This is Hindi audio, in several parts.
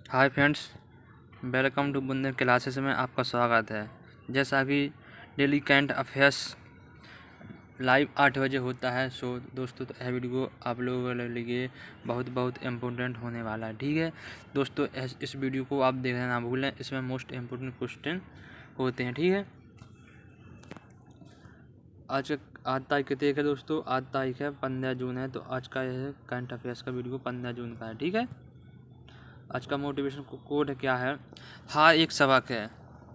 Hi friends, welcome to Bundel classes में आपका स्वागत है। जैसा कि डेली करंट अफेयर्स लाइव 8 बजे होता है। सो दोस्तों, तो यह वीडियो आप लोगों के लिए बहुत इम्पोर्टेंट होने वाला है। ठीक है दोस्तों, इस वीडियो को आप देखना ना भूलें। इसमें मोस्ट इम्पोर्टेंट क्वेश्चन होते हैं। ठीक है, आज तारीख कितनी है दोस्तों? आज तारीख है 15 जून है। तो आज का यह करंट अफेयर्स का वीडियो 15 जून का है। ठीक है, आज का मोटिवेशन कोड क्या है? हार एक सबक है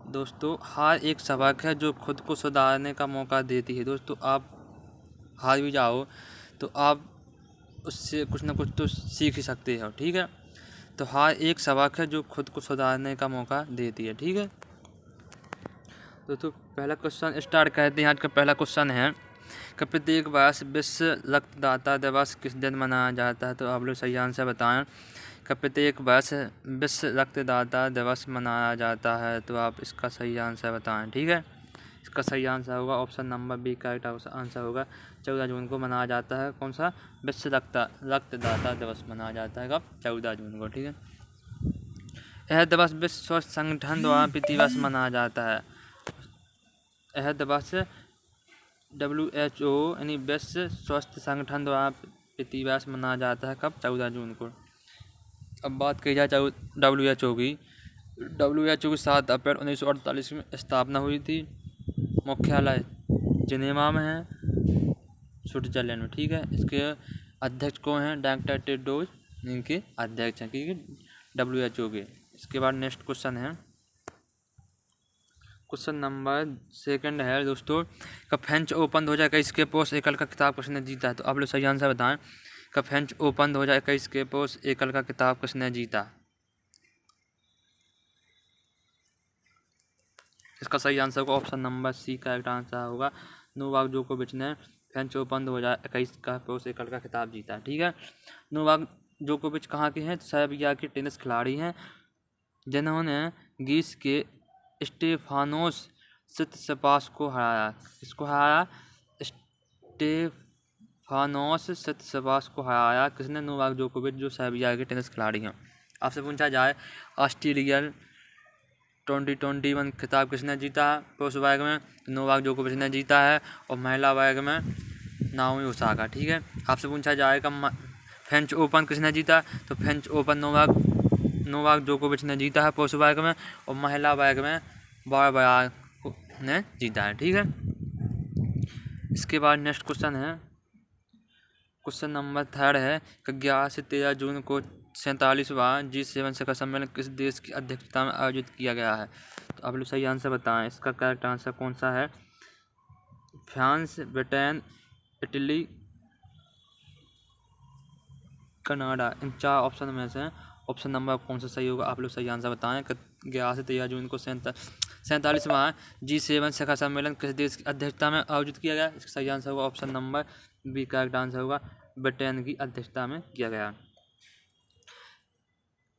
दोस्तों, हार एक सबक है जो खुद को सुधारने का मौका देती है। दोस्तों, आप हार भी जाओ तो आप उससे कुछ ना कुछ तो सीख ही सकते हो। ठीक है, तो हार एक सबक है जो खुद को सुधारने का मौका देती है। ठीक है दोस्तों, पहला क्वेश्चन स्टार्ट करते हैं। आज का पहला क्वेश्चन है कि प्रत्येक वर्ष विश्व रक्तदाता दिवस किस दिन मनाया जाता है? तो आप लोग सही आंसर बताएं कि प्रत्येक वर्ष विश्व रक्तदाता दिवस मनाया जाता है। तो आप इसका सही आंसर बताएं। ठीक है, इसका सही आंसर होगा option number B. Correct answer होगा 14 जून को मनाया जाता है। कौन सा? विश्व रक्तदाता दिवस मनाया जाता है कब? 14 जून को। ठीक है, यह दिवस विश्व स्वास्थ्य संगठन द्वारा प्रतिवर्ष मनाया जाता है। यह दिवस WHO यानी विश्व स्वास्थ्य संगठन द्वारा प्रतिवर्ष मनाया जाता है कब? 14 जून को। अब बात की जाए WHO की। WHO की 7 अप्रैल 1948 में स्थापना हुई थी। मुख्यालय जिनेवा में है, स्विट्जरलैंड में। ठीक है, इसके अध्यक्ष कौन हैं? डॉक्टर टेड्रोस इनके अध्यक्ष हैं WHO के। इसके बाद नेक्स्ट क्वेश्चन है, क्वेश्चन नंबर 2 है दोस्तों, का फ्रेंच ओपन 2021 के पोस्ट एकल का खिताब किसने जीता है? तो आप लोग सही आंसर बताएं कि फ्रेंच ओपन 2021 के पोस्ट एकल का खिताब किसने जीता? इसका सही आंसर होगा option number C. Correct answer होगा नोवाक जोकोविच ने फ्रेंच ओपन 2021 का पोस्ट एकल का खिताब जीता। ठीक है, नोवाक जोकोविच कहाँ के हैं? सर्बिया के टेनिस खिलाड़ी हैं, जिन्होंने ग्रीस के स्टेफानोस सित्सिपास को हराया। किसको हराया? स्टेफानोस सित्सिपास को हराया किसने? नोवाक जोकोविच, जो सर्बिया के टेनिस खिलाड़ी हैं। आपसे पूछा जाए ऑस्ट्रेलियन 2021 खिताब किसने जीता है? पुरुष वर्ग में नोवाक जोकोविच ने जीता है, और महिला वर्ग में नाओमी ओसाका। ठीक है, आपसे पूछा जाएगा फ्रेंच ओपन किसने जीता? तो फ्रेंच ओपन नोवाक जोकोविच ने जीता है पुरुष वर्ग में, और महिला वर्ग में बारबारा ने जीता है। ठीक है, इसके बाद नेक्स्ट क्वेश्चन है, क्वेश्चन नंबर 3 है कि 11 से 13 जून को 47वां G7 शिखर सम्मेलन किस देश की अध्यक्षता में आयोजित किया गया है? तो आप लोग सही आंसर बताएं। इसका करेक्ट आंसर कौन सा है? France, Britain, Italy, Canada. इन 4 ऑप्शन में से ऑप्शन नंबर कौन सा सही होगा? आप लोग सही आंसर बताएं कि 11 से 13 जून को 47वां G7 शिखर सम्मेलन किस देश की अध्यक्षता में आयोजित किया गया? इसका सही आंसर होगा option number B. Correct answer होगा ब्रिटेन की अध्यक्षता में किया गया।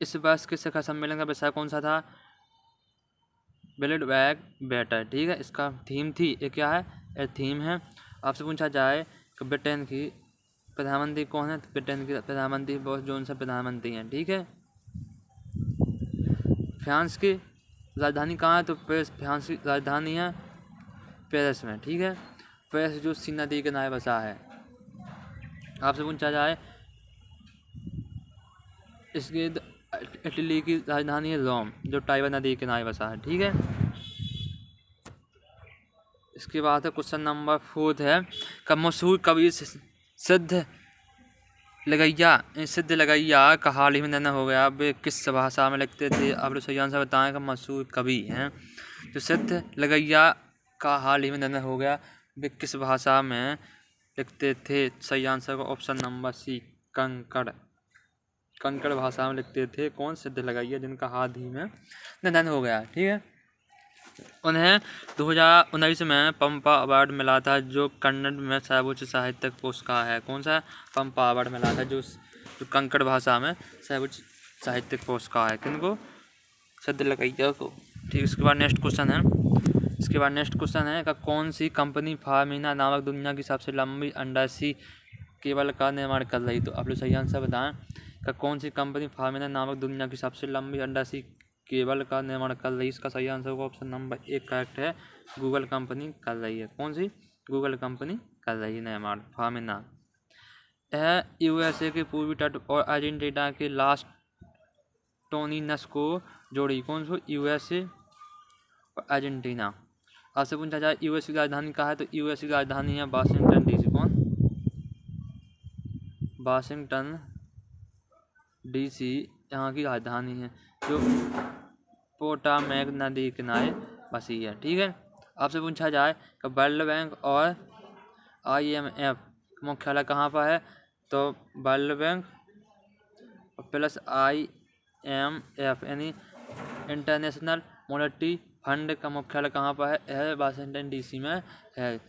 इस वर्ष के शिखर सम्मेलन का विषय कौन सा था? Build back better. ठीक है, इसका थीम थी, ये क्या है? ये थीम है। आपसे पूछा जाए कि ब्रिटेन की प्रधानमंत्री कौन है? तो ब्रिटेन की प्रधानमंत्री बोरिस जॉनसन प्रधानमंत्री हैं। ठीक है, फ्रांस की राजधानी कहाँ है? तो पेरिस फ्रांस की राजधानी है पेरिस में। ठीक है, पेरिस जो सी नदी के किनारे बसा है। आपसे पूछा जाए इसके इटली की राजधानी है रोम, जो टाइबर नदी के किनारे बसा है। ठीक है, इसके बाद है क्वेश्चन नंबर 4 है कि मशहूर कवि सिद्ध लगैया का हाल ही में निधन हो गया। वे किस भाषा में लिखते थे? आप लोग सही आंसर बताएं कि मशहूर कवि हैं जो सिद्ध लगैया का हाल ही में निधन हो गया, वे किस भाषा में लिखते थे? सही आंसर का ऑप्शन नंबर सी। कंकड़ भाषा में लिखते थे। कौन? सिद्ध लगैया, जिनका हाल ही में निधन हो गया। ठीक है, उन्हें 2019 में पंपा अवार्ड मिला था, जो कन्नड़ में सर्वोच्च साहित्यिक पुरस्कार है। कौन सा? पंपा अवार्ड मिला था, जो कंकड़ भाषा में सर्वोच्च साहित्यिक पुरस्कार है। किनको? सिद्ध लगैया को। ठीक, इसके बाद नेक्स्ट क्वेश्चन है कि कौन सी कंपनी फार्मिना नामक दुनिया की सबसे लंबी अंडरसी केबल का निर्माण कर रही? तो आप लोग सही आंसर बताएं का कौन सी कंपनी फार्मिना नामक दुनिया की सबसे लंबी अंडरसी केबल का निर्माण कर रही है? इसका सही आंसर होगा ऑप्शन नंबर 1 करेक्ट है, गूगल कंपनी कर रही है। कौन सी? गूगल कंपनी कर रही है निर्माण फार्मिना। यह यूएसए के पूर्वी तट और अर्जेंटीना के लास टोनिनस को जोड़ी। कौन सी? यूएसए और अर्जेंटीना। आपसे पूछा जाए यूएस की राजधानी कहाँ है, तो यूएस की राजधानी है वाशिंगटन डीसी। कौन? वाशिंगटन डीसी यहाँ की राजधानी है, जो पोटामैक नदी के किनारे बसी है। ठीक है। आपसे पूछा जाए कि वर्ल्ड बैंक और IMF मुख्यालय कहाँ पर है, तो वर्ल्ड बैंक प्लस IMF यानी इंटरनेशनल मॉनेटरी फंड का मुख्यालय कहाँ पर है? यह वाशिंगटन डीसी में है।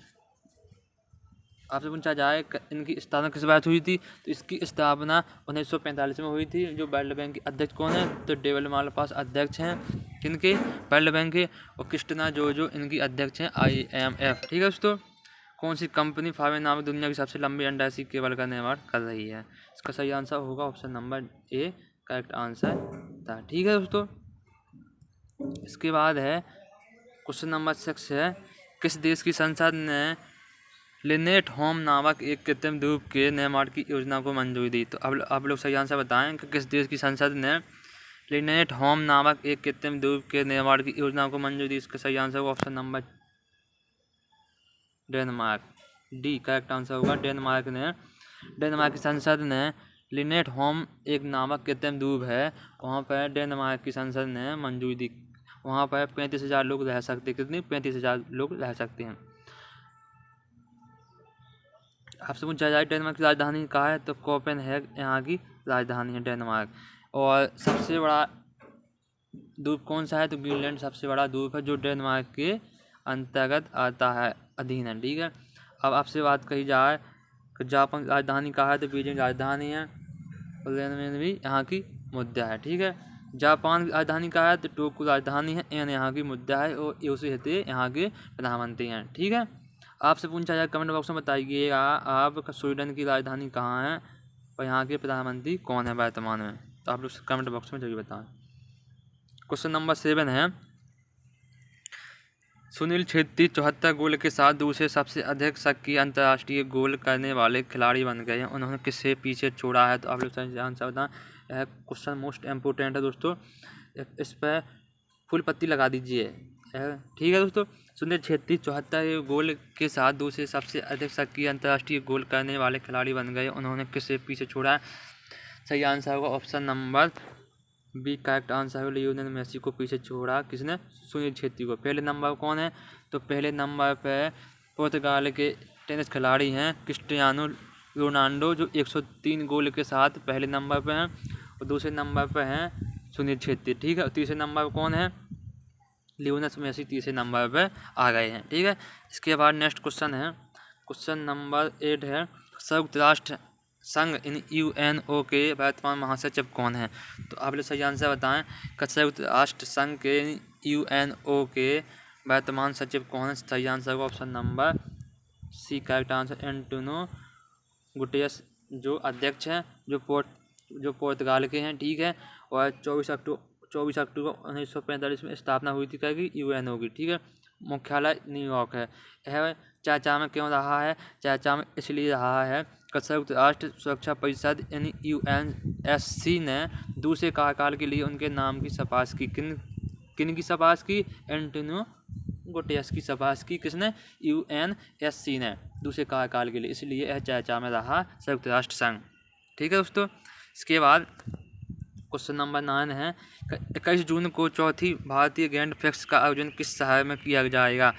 आपसे पूछा जाए इनकी स्थापना किस बात हुई थी, तो इसकी स्थापना 1945 में हुई थी। जो वर्ल्ड बैंक के अध्यक्ष कौन है, तो डेविड मालपास अध्यक्ष हैं किनके? वर्ल्ड बैंक के। और क्रिस्टिना जोजो इनकी अध्यक्ष हैं IMF। ठीक है दोस्तों। कौन सी कंपनी फार्मिना नामक दुनिया की सबसे लंबी अंडासी केबल का निर्माण कर रही है? इसका सही आंसर होगा option number A correct answer था। ठीक है दोस्तों। इसके बाद है क्वेश्चन नंबर 6 है, किस देश की संसद ने लिनेट होम नामक एक कृत्रिम द्वीप के निर्माण की योजना को मंजूरी दी? तो अब आप लोग सही आंसर बताएं कि किस देश की संसद ने लिनेट होम नामक एक कृत्रिम द्वीप के निर्माण की योजना को मंजूरी दी? इसका सही आंसर होगा option number Denmark, D correct answer होगा। डेनमार्क की संसद ने लिनेट होम एक नामक कृत्रिम द्वीप है, वहाँ पर डेनमार्क की संसद ने मंजूरी दी। वहाँ पर 35,000 लोग रह सकते। कितनी? 35,000 लोग रह सकते हैं। आपसे पूछा जाए डेनमार्क की राजधानी कहाँ है, तो कोपेनहेगन यहाँ की राजधानी है डेनमार्क। और सबसे बड़ा द्वीप कौन सा है, तो ग्रीनलैंड सबसे बड़ा द्वीप है, जो डेनमार्क के अंतर्गत आता है, अधीन है। ठीक है। अब आपसे बात कही जाए कि जापान की राजधानी कहाँ है, तो बीजिंग राजधानी है, और में भी यहाँ की मुद्रा है। ठीक है। जापान की राजधानी कहाँ है, तो टोक्यो राजधानी है, एन यहाँ की मुद्रा है, और योशिहिदे यहाँ के प्रधानमंत्री हैं। ठीक है। आपसे पूछा जाए कमेंट बॉक्स में बताइएगा आप स्वीडन की राजधानी कहाँ है और यहाँ के प्रधानमंत्री कौन है वर्तमान में, तो आप लोग कमेंट बॉक्स में जरूर बताएं। क्वेश्चन नंबर 7 है, सुनील छेत्री 74 गोल के साथ दूसरे सबसे अधिक सक्रिय अंतर्राष्ट्रीय गोल करने वाले खिलाड़ी बन गए हैं। उन्होंने किससे पीछे छोड़ा है, तो आप लोग सही आंसर बताएं। यह क्वेश्चन मोस्ट इम्पोर्टेंट है दोस्तों, इस पर फुल पत्ती लगा दीजिए। ठीक है दोस्तों। सुनील छेत्री 74 गोल के साथ दूसरे सबसे अधिक सक्रिय अंतर्राष्ट्रीय गोल करने वाले खिलाड़ी बन गए। उन्होंने किससे पीछे छोड़ा है? सही आंसर होगा option number B correct answer है। लियोनेल मेसी को पीछे छोड़ा किसने? सुनील छेत्री को। पहले नंबर पर कौन है, तो पहले नंबर पर पुर्तगाल के टेनिस खिलाड़ी हैं क्रिस्टियानो रोनाल्डो, जो 103 गोल के साथ पहले नंबर पर हैं, और दूसरे नंबर पर हैं सुनील छेत्री। ठीक है। और तीसरे नंबर पर कौन है? लियोनेल मेसी तीसरे नंबर पर आ गए हैं। ठीक है। इसके बाद नेक्स्ट क्वेश्चन है, क्वेश्चन नंबर 8 है, संयुक्त राष्ट्र संघ UNO के वर्तमान महासचिव कौन है? तो आप लोग सही आंसर बताएं कि संयुक्त राष्ट्र संघ के UNO के वर्तमान सचिव कौन है? सही आंसर होगा option number C correct answer, Antonio Guterres, जो अध्यक्ष हैं, जो पुर्तगाल के हैं। ठीक है। और 24 अक्टूबर 1945 में स्थापना हुई थी कि UNO की। ठीक है। मुख्यालय न्यूयॉर्क है। यह चर्चा में क्यों रहा है? चर्चा में इसलिए रहा है कि संयुक्त राष्ट्र सुरक्षा परिषद यानी UNSC ने दूसरे कार्यकाल के लिए उनके नाम की सिफारिश की। किन की सिफारिश की? एंटोनियो गुटेरेस की सिफारिश की। किसने? UNSC ने दूसरे कार्यकाल के लिए, इसलिए यह चर्चा में रहा संयुक्त राष्ट्र संघ। ठीक है दोस्तों। इसके बाद क्वेश्चन नंबर 9 है, 21 जून को चौथी भारतीय ग्रैंड फिक्स का आयोजन किस शहर में किया जाएगा?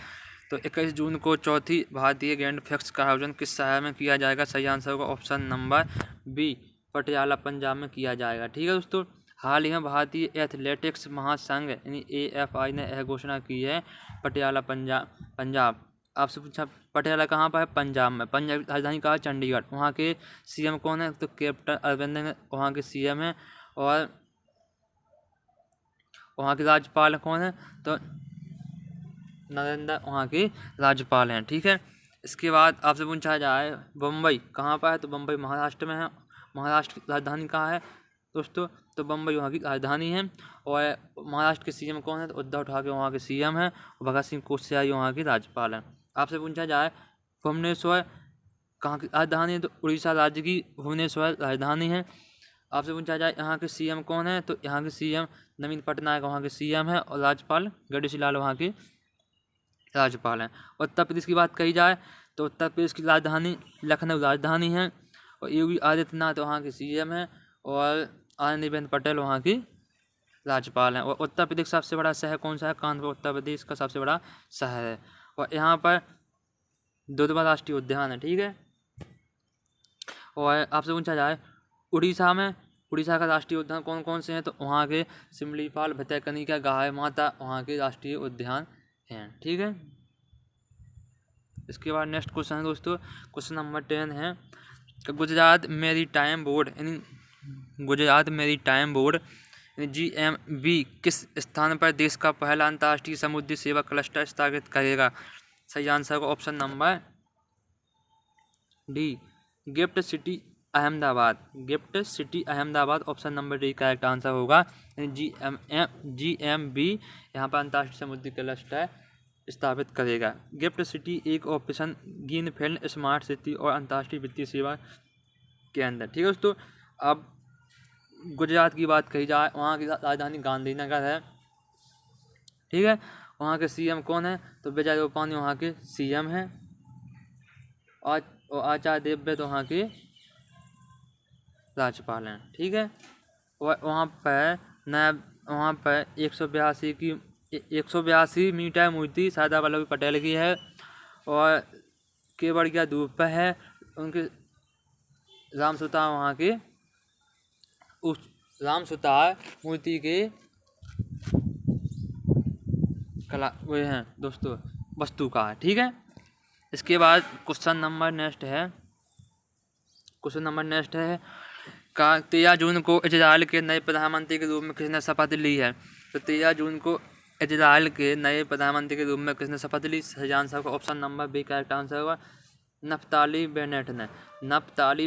तो 21 जून को चौथी भारतीय ग्रैंड फिक्स का आयोजन किस शहर में किया जाएगा? सही आंसर होगा option number B Patiala Punjab में किया जाएगा। ठीक है दोस्तों। हाल ही में भारतीय एथलेटिक्स महासंघ यानी AFI ने यह घोषणा की है पटियाला पंजाब। आपसे पूछा पटियाला कहाँ पर है? पंजाब में। पंजाब की राजधानी कहाँ है? चंडीगढ़। वहाँ के CM कौन है? तो कैप्टन अमरिंदर वहाँ के CM है। और वहाँ के राज्यपाल कौन है? तो नरेंद्र वहाँ के राज्यपाल हैं। ठीक है। इसके बाद आपसे पूछा जाए बम्बई कहाँ पर है? तो बम्बई महाराष्ट्र में है। महाराष्ट्र की राजधानी कहाँ है? दोस्तों। तो बम्बई वहाँ की राजधानी है। और महाराष्ट्र के सीएम कौन है? तो उद्धव ठाकरे वहाँ के सीएम हैं। और भगत सिंह कोश्यारी वहाँ के राज्यपाल हैं। आपसे पूछा जाए भुवनेश्वर कहाँ की राजधानी है? तो उड़ीसा राज्य की भुवनेश्वर राजधानी है। आपसे पूछा जाए यहाँ के सीएम कौन है? तो यहाँ के सीएम नवीन पटनायक वहाँ के सीएम हैं। और राज्यपाल गणेशी लाल वहाँ के राज्यपाल हैं। उत्तर प्रदेश की बात कही जाए तो उत्तर प्रदेश की राजधानी लखनऊ राजधानी है। और योगी आदित्यनाथ वहाँ के सीएम हैं। और आनंदीबेन पटेल वहाँ की राज्यपाल हैं। और उत्तर प्रदेश का सबसे बड़ा शहर कौन सा है? कानपुर उत्तर प्रदेश का सबसे बड़ा शहर है। और यहाँ पर दुधवा राष्ट्रीय उद्यान है। ठीक है। और आपसे पूछा जाए उड़ीसा का राष्ट्रीय उद्यान कौन कौन से हैं? तो वहाँ के सिमलीपाल, भितरकनिका, गाय माता वहाँ के राष्ट्रीय उद्यान हैं। ठीक है। इसके बाद नेक्स्ट क्वेश्चन है दोस्तों, क्वेश्चन नंबर 10 है गुजरात मैरीटाइम बोर्ड GMB किस स्थान पर देश का पहला अंतर्राष्ट्रीय समुद्री सेवा क्लस्टर स्थापित करेगा? सही आंसर को option number D gift city Ahmedabad option number D correct answer होगा। GMB यहाँ पर अंतर्राष्ट्रीय समुद्री क्लस्टर स्थापित करेगा। गिफ्ट सिटी एक ऑपरेशन ग्रीनफील्ड स्मार्ट सिटी और अंतर्राष्ट्रीय वित्तीय सेवा के अंदर। ठीक है दोस्तों। अब गुजरात की बात कही जाए, वहाँ की राजधानी गांधीनगर है। ठीक है। वहाँ के सीएम कौन है? तो विजय रूपानी वहाँ के सीएम हैं। और आचार्य देवव्रत वहाँ के राज्यपाल हैं। ठीक है। और वहाँ पर 182 मीटर मूर्ति सरदार वल्लभ भाई पटेल की है। और केवड़िया दूर पर है उनके रामसुता वहाँ के उस रामसुतार मूर्ति के कला वे हैं दोस्तों वस्तुकार। ठीक है। इसके बाद क्वेश्चन नंबर नेक्स्ट है 13 जून को इजराइल के नए प्रधानमंत्री के रूप में किसने शपथ ली है? तो 13 जून को इजराइल के नए प्रधानमंत्री के रूप में किसने शपथ ली? सही आंसर को option number B correct answer होगा। नफ्ताली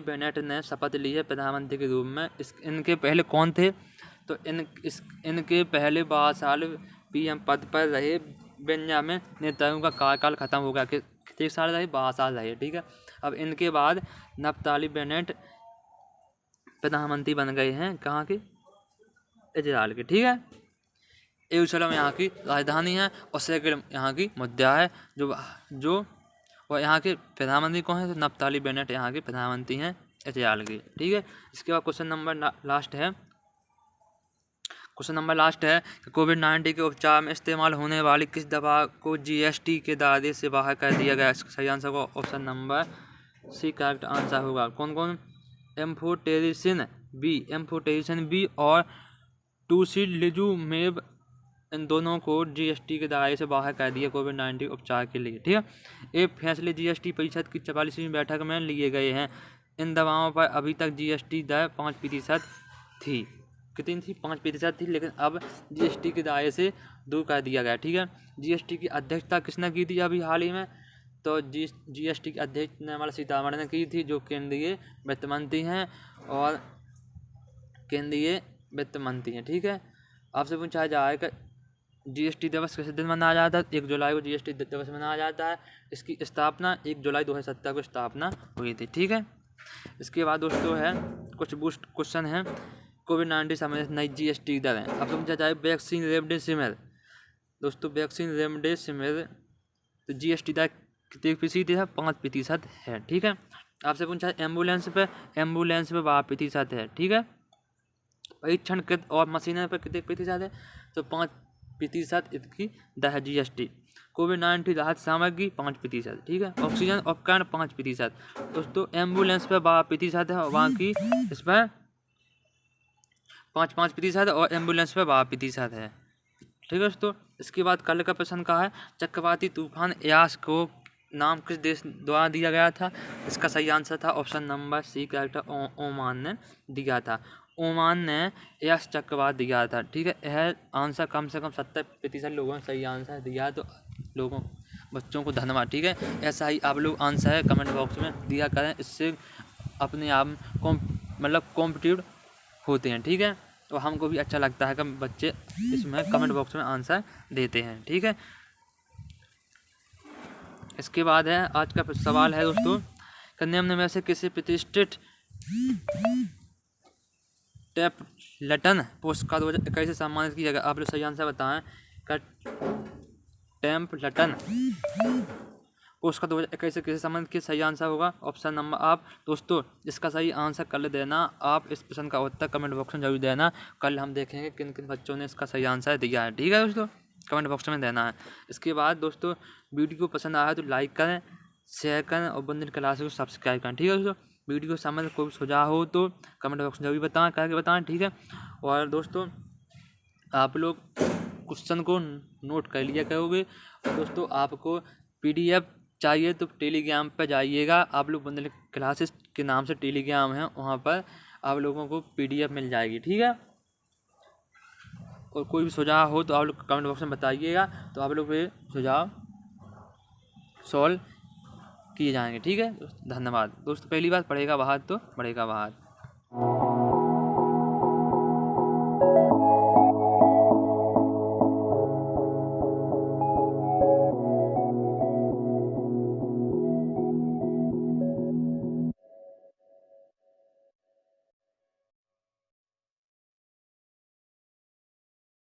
बेनेट ने शपथ ली है प्रधानमंत्री के रूप में। इनके पहले कौन थे? तो इनके पहले 12 साल PM पद पर रहे बेंजामिन नेतन्याहू का कार्यकाल खत्म हो गया। कितने साल रहे? 12 साल रहे। ठीक है। अब इनके बाद नफ्ताली बेनेट प्रधानमंत्री बन गए हैं कहाँ के? इजराइल के। ठीक है। यरूशलेम यहाँ की राजधानी है। और सेकेंड यहाँ की मुद्दा है जो और यहाँ के प्रधानमंत्री कौन है? तो नफ्ताली बेनेट यहाँ के प्रधानमंत्री हैं इजराइल के। ठीक है। इसके बाद क्वेश्चन नंबर लास्ट है कि कोविड-19 के उपचार में इस्तेमाल होने वाली किस दवा को GST के दायरे से बाहर कर दिया गया? इसका सही आंसर को option number C correct answer होगा। कौन? एम्फोटेरिसिन बी और टोसिलिजुमेब, इन दोनों को GST के दायरे से बाहर कर दिया कोविड-19 उपचार के लिए। ठीक है। ये फैसले GST परिषद की 44वीं बैठक में लिए गए हैं। इन दवाओं पर अभी तक GST दर 5% थी। कितनी थी? 5% थी। लेकिन अब GST के दायरे से दूर कर दिया गया। ठीक है। GST की अध्यक्षता किसने की थी अभी हाल ही में? तो GST की अध्यक्ष निर्मला सीतारमण ने की थी, जो केंद्रीय वित्त मंत्री हैं ठीक है। आपसे पूछा जाएगा GST दिवस किस दिन मनाया जाता है? 1 जुलाई को GST दिवस मनाया जाता है। इसकी स्थापना 1 जुलाई 2017 को स्थापना हुई थी। ठीक है। इसके बाद दोस्तों है कुछ बूस्ट क्वेश्चन है कोविड-19 संबंधित नई GST दर है। आपसे पूछा जाए वैक्सीन रेमडेसिविर दोस्तों, वैक्सीन रेमडेसिविर तो GST दर कितने फीसदी है? 5% है। ठीक है। आपसे पूछा एम्बुलेंस पे 12% है। ठीक है। परीक्षण किट और मशीनों पर कितने प्रतिशत है? तो 5% इसकी दर है GST। कोविड-19 राहत सामग्री 5%। ठीक है। ऑक्सीजन उपकरण 5%। दोस्तों एम्बुलेंस पे 12% है और वहाँ की इस पर 5% और एम्बुलेंस पे 12% है। ठीक है दोस्तों। इसके बाद कल का प्रश्न का है चक्रवाती तूफान यास को नाम किस देश द्वारा दिया गया था? इसका सही आंसर था option number C correct. Oman ने दिया था। ओमान ने यास चक्रवात दिया था। ठीक है। यह आंसर कम से कम 70% लोगों ने सही आंसर दिया। तो बच्चों को धन्यवाद। ठीक है। ऐसा ही आप लोग आंसर है कमेंट बॉक्स में दिया करें। इससे अपने आप कॉम्पिटिटिव होते हैं। ठीक है, और हमको भी अच्छा लगता है कि बच्चे इसमें कमेंट बॉक्स में आंसर देते हैं। ठीक है, इसके बाद है आज का सवाल है दोस्तों, निम्न में से किसी प्रतिष्ठित टेम्पल्टन पुरस्कार 2021 से सम्मानित किया गया? आप लोग सही आंसर बताएं। टेम्पल्टन पुरस्कार 2021 से किसे सम्मानित किया? सही आंसर होगा ऑप्शन नंबर। आप दोस्तों इसका सही आंसर कल देना। आप इस प्रश्न का उत्तर कमेंट बॉक्स में जरूर देना। कल हम देखेंगे किन किन बच्चों ने इसका सही आंसर दिया है। ठीक है दोस्तों, कमेंट बॉक्स में देना है। इसके बाद दोस्तों वीडियो को पसंद आया तो लाइक करें, शेयर करें और बंदर क्लास को सब्सक्राइब करें। ठीक है दोस्तों, वीडियो के संबंध कोई सुझाव हो तो कमेंट बॉक्स में जरूर बताएं, करके बताएं। ठीक है, और दोस्तों आप लोग क्वेश्चन को नोट कर लिया करोगे। दोस्तों आपको PDF चाहिए तो टेलीग्राम पर जाइएगा। आप लोग बंदर क्लासेस के नाम से टेलीग्राम है, वहाँ पर आप लोगों को PDF मिल जाएगी। ठीक है, और कोई भी सुझाव हो तो आप लोग कमेंट बॉक्स में बताइएगा, तो आप लोग ये सुझाव सॉल्व किए जाएंगे। ठीक है, धन्यवाद दोस्तों। पहली बात पढ़ेगा बाहर तो बढ़ेगा बाहर।